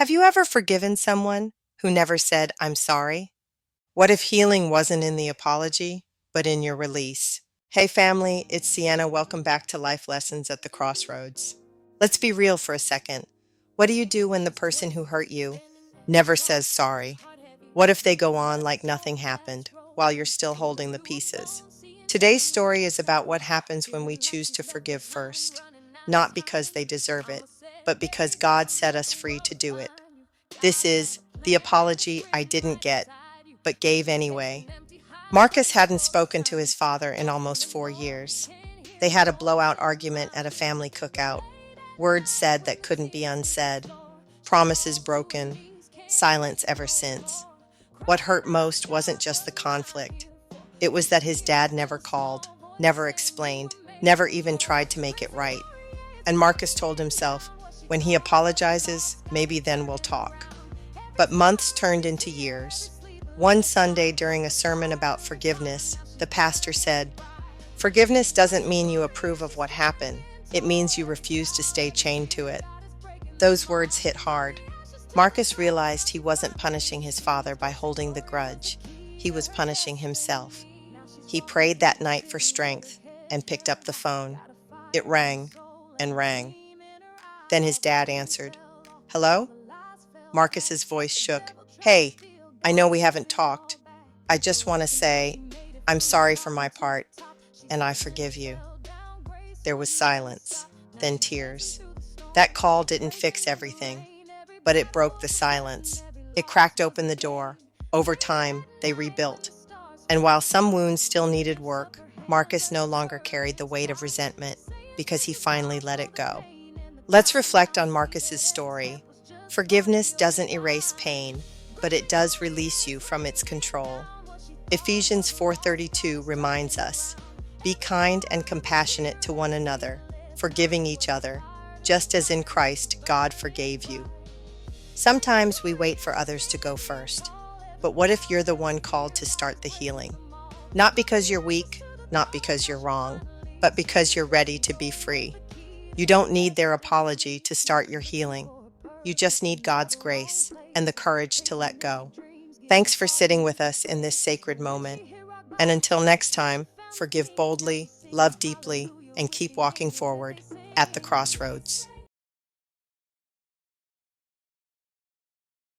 Have you ever forgiven someone who never said, "I'm sorry"? What if healing wasn't in the apology, but in your release? Hey family, it's Sienna. Welcome back to Life Lessons at the Crossroads. Let's be real for a second. What do you do when the person who hurt you never says sorry? What if they go on like nothing happened while you're still holding the pieces? Today's story is about what happens when we choose to forgive first, not because they deserve it, but because God set us free to do it. This is the apology I didn't get, but gave anyway. Marcus hadn't spoken to his father in almost 4 years. They had a blowout argument at a family cookout, words said that couldn't be unsaid, promises broken, silence ever since. What hurt most wasn't just the conflict. It was that his dad never called, never explained, never even tried to make it right. And Marcus told himself, when he apologizes, maybe then we'll talk. But months turned into years. One Sunday during a sermon about forgiveness, the pastor said, "Forgiveness doesn't mean you approve of what happened. It means you refuse to stay chained to it." Those words hit hard. Marcus realized he wasn't punishing his father by holding the grudge. He was punishing himself. He prayed that night for strength and picked up the phone. It rang and rang. Then his dad answered. "Hello?" Marcus's voice shook. "Hey, I know we haven't talked. I just want to say, I'm sorry for my part, and I forgive you." There was silence, then tears. That call didn't fix everything, but it broke the silence. It cracked open the door. Over time, they rebuilt. And while some wounds still needed work, Marcus no longer carried the weight of resentment because he finally let it go. Let's reflect on Marcus's story. Forgiveness doesn't erase pain, but it does release you from its control. Ephesians 4:32 reminds us, "Be kind and compassionate to one another, forgiving each other, just as in Christ God forgave you." Sometimes we wait for others to go first, but what if you're the one called to start the healing? Not because you're weak, not because you're wrong, but because you're ready to be free. You don't need their apology to start your healing. You just need God's grace and the courage to let go. Thanks for sitting with us in this sacred moment. And until next time, forgive boldly, love deeply, and keep walking forward at the crossroads.